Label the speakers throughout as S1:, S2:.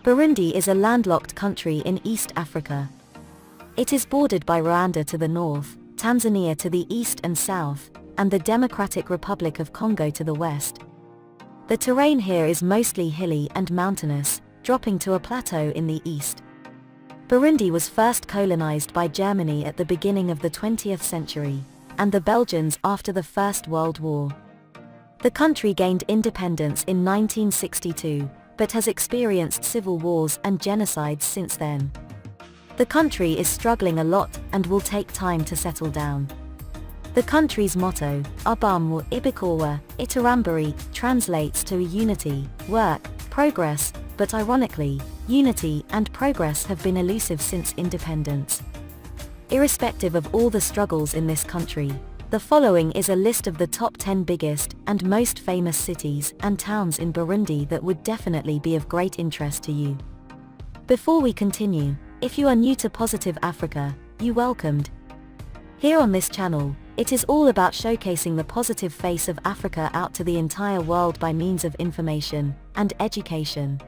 S1: Burundi is a landlocked country in East Africa. It is bordered by Rwanda to the north, Tanzania to the east and south, and the Democratic Republic of Congo to the west. The terrain here is mostly hilly and mountainous, dropping to a plateau in the east. Burundi was first colonized by Germany at the beginning of the 20th century, and the Belgians after the First World War. The country gained independence in 1962, but has experienced civil wars and genocides since then. The country is struggling a lot and will take time to settle down. The country's motto, Abamwa Ibikowa Iterambere, translates to unity, work, progress, but ironically, unity and progress have been elusive since independence. Irrespective of all the struggles in this country, the following is a list of the top 10 biggest and most famous cities and towns in Burundi that would definitely be of great interest to you. Before we continue, if you are new to Positive Africa, you welcomed. Here on this channel, it is all about showcasing the positive face of Africa out to the entire world by means of information and education.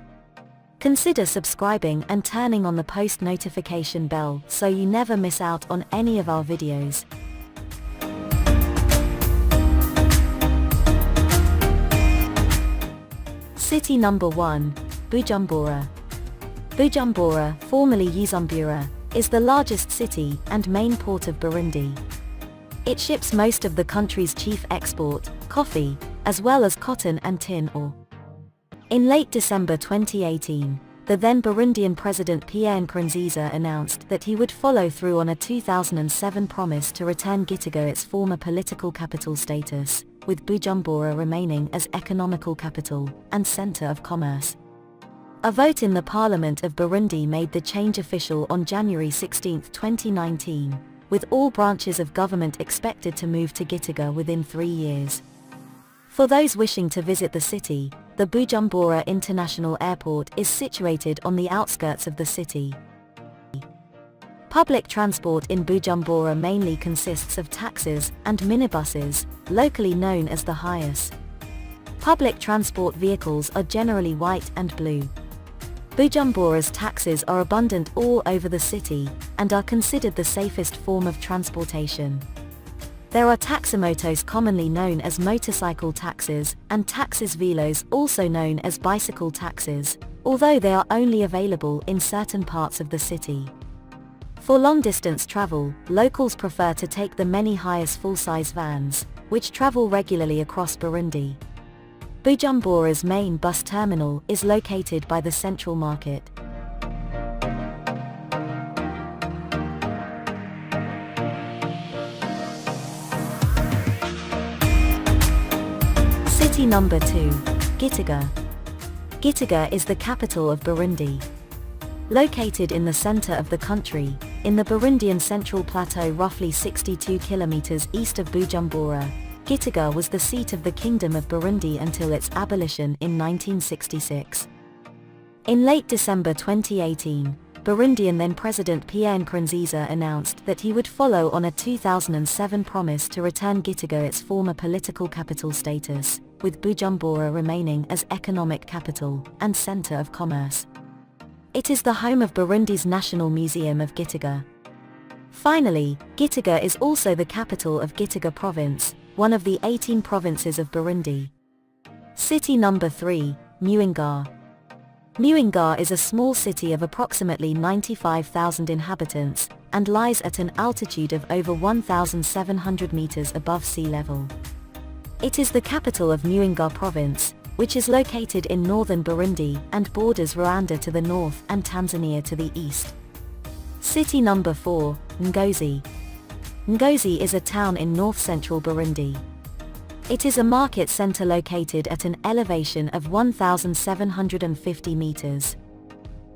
S1: Consider subscribing and turning on the post notification bell so you never miss out on any of our videos. City number 1, Bujumbura. Bujumbura, formerly Bujumbura, is the largest city and main port of Burundi. It ships most of the country's chief export, coffee, as well as cotton and tin ore. In late December 2018, the then Burundian President Pierre Nkurunziza announced that he would follow through on a 2007 promise to return Gitega its former political capital status, with Bujumbura remaining as economical capital and center of commerce. A vote in the Parliament of Burundi made the change official on January 16, 2019, with all branches of government expected to move to Gitega within 3 years. For those wishing to visit the city, the Bujumbura International Airport is situated on the outskirts of the city. Public transport in Bujumbura mainly consists of taxis and minibuses, locally known as the Hiace. Public transport vehicles are generally white and blue. Bujumbura's taxis are abundant all over the city, and are considered the safest form of transportation. There are taximotos commonly known as motorcycle taxis, and taxis velos also known as bicycle taxis, although they are only available in certain parts of the city. For long-distance travel, locals prefer to take the many Hiace full-size vans, which travel regularly across Burundi. Bujumbura's main bus terminal is located by the Central Market. City number 2, Gitega. Gitega is the capital of Burundi. Located in the center of the country, in the Burundian Central Plateau roughly 62 kilometers east of Bujumbura, Gitega was the seat of the Kingdom of Burundi until its abolition in 1966. In late December 2018, Burundian then President Pierre Nkurunziza announced that he would follow on a 2007 promise to return Gitega its former political capital status, with Bujumbura remaining as economic capital and center of commerce. It is the home of Burundi's National Museum of Gitega. Finally, Gitega is also the capital of Gitega Province, one of the 18 provinces of Burundi. City number 3, Muyinga. Muyinga is a small city of approximately 95,000 inhabitants, and lies at an altitude of over 1,700 meters above sea level. It is the capital of Muyinga Province, which is located in northern Burundi and borders Rwanda to the north and Tanzania to the east. City number 4, Ngozi. Ngozi is a town in north-central Burundi. It is a market center located at an elevation of 1,750 meters.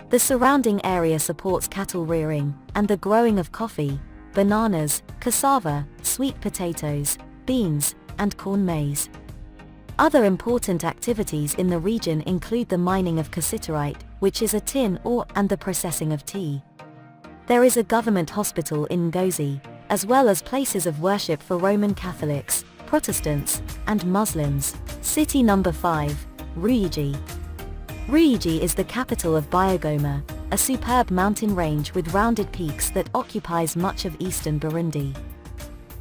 S1: The surrounding area supports cattle rearing, and the growing of coffee, bananas, cassava, sweet potatoes, beans, and corn maize. Other important activities in the region include the mining of cassiterite, which is a tin ore, and the processing of tea. There is a government hospital in Ngozi, as well as places of worship for Roman Catholics, Protestants, and Muslims. City number 5, Ruyigi. Ruyigi is the capital of Biogoma, a superb mountain range with rounded peaks that occupies much of eastern Burundi.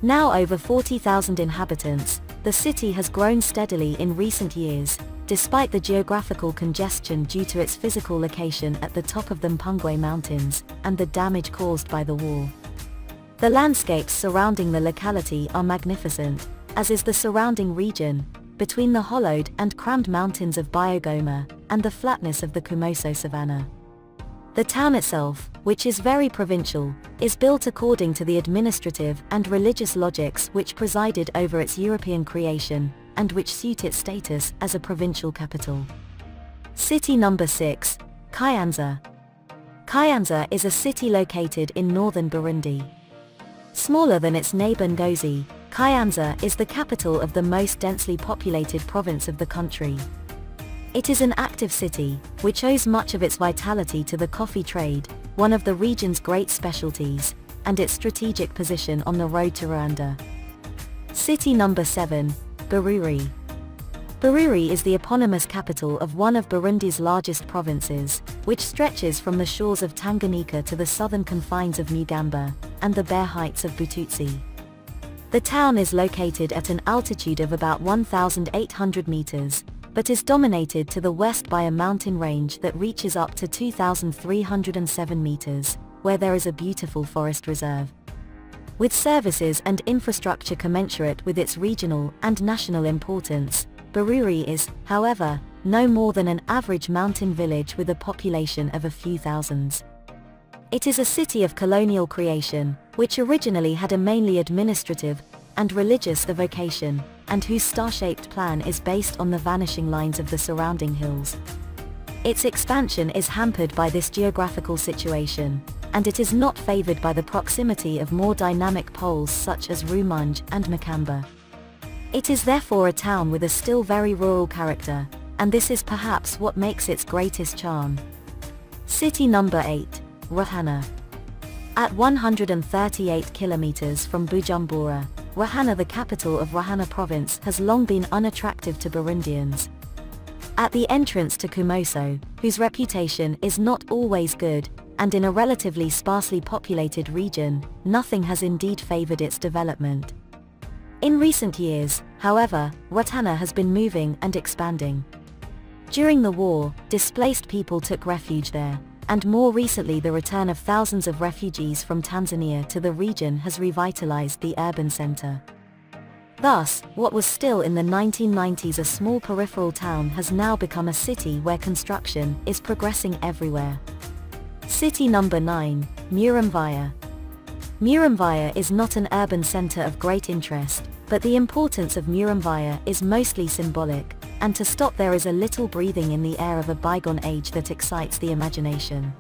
S1: Now over 40,000 inhabitants, the city has grown steadily in recent years, despite the geographical congestion due to its physical location at the top of the Mpungwe Mountains, and the damage caused by the war. The landscapes surrounding the locality are magnificent, as is the surrounding region, between the hollowed and crammed mountains of Biogoma, and the flatness of the Kumoso savanna. The town itself, which is very provincial, is built according to the administrative and religious logics which presided over its European creation, and which suit its status as a provincial capital. City number 6, Kayanza. Kayanza is a city located in northern Burundi. Smaller than its neighbor Ngozi, Kayanza is the capital of the most densely populated province of the country. It is an active city, which owes much of its vitality to the coffee trade, one of the region's great specialties, and its strategic position on the road to Rwanda. City number 7, Bururi. Bururi is the eponymous capital of one of Burundi's largest provinces, which stretches from the shores of Tanganyika to the southern confines of Mugamba, and the bare heights of Bututsi. The town is located at an altitude of about 1,800 meters, but is dominated to the west by a mountain range that reaches up to 2,307 meters, where there is a beautiful forest reserve. With services and infrastructure commensurate with its regional and national importance, Bururi is, however, no more than an average mountain village with a population of a few thousands. It is a city of colonial creation, which originally had a mainly administrative and religious vocation, and whose star-shaped plan is based on the vanishing lines of the surrounding hills. Its expansion is hampered by this geographical situation, and it is not favored by the proximity of more dynamic poles such as Rumonge and Makamba. It is therefore a town with a still very rural character, and this is perhaps what makes its greatest charm. City number 8, Ruhana. At 138 kilometers from Bujumbura, Ruhana, the capital of Ruhana province, has long been unattractive to Burundians. At the entrance to Kumoso, whose reputation is not always good, and in a relatively sparsely populated region, nothing has indeed favored its development. In recent years, however, Ruhana has been moving and expanding. During the war, displaced people took refuge there, and more recently the return of thousands of refugees from Tanzania to the region has revitalized the urban center. Thus, what was still in the 1990s a small peripheral town has now become a city where construction is progressing everywhere. City number 9, Muramvya. Muramvya is not an urban center of great interest, but the importance of Muramvya is mostly symbolic, and to stop there is a little breathing in the air of a bygone age that excites the imagination.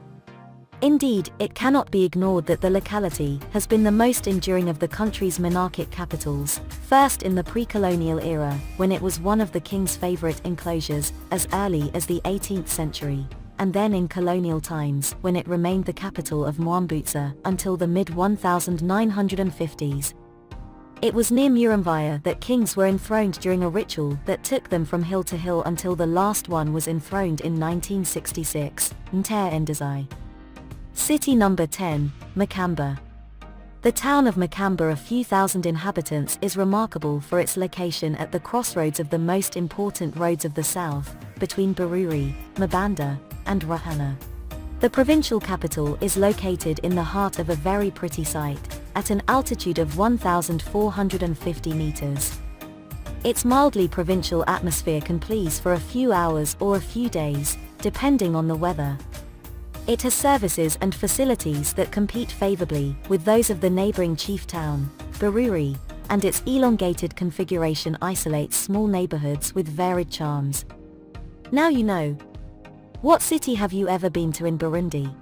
S1: Indeed, it cannot be ignored that the locality has been the most enduring of the country's monarchic capitals, first in the pre-colonial era, when it was one of the king's favorite enclosures, as early as the 18th century, and then in colonial times, when it remained the capital of Mwambutsa until the mid-1950s. It was near Muramvya that kings were enthroned during a ritual that took them from hill to hill until the last one was enthroned in 1966, Ndazai. City number 10, Makamba. The town of Makamba, a few thousand inhabitants, is remarkable for its location at the crossroads of the most important roads of the south, between Bururi, Mabanda, and Ruhana. The provincial capital is located in the heart of a very pretty site, at an altitude of 1,450 meters. Its mildly provincial atmosphere can please for a few hours or a few days, depending on the weather. It has services and facilities that compete favorably with those of the neighboring chief town, Bururi, and its elongated configuration isolates small neighborhoods with varied charms. Now you know. What city have you ever been to in Burundi?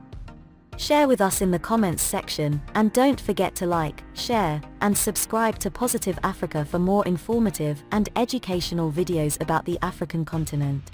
S1: Share with us in the comments section, and don't forget to like, share, and subscribe to Positive Africa for more informative and educational videos about the African continent.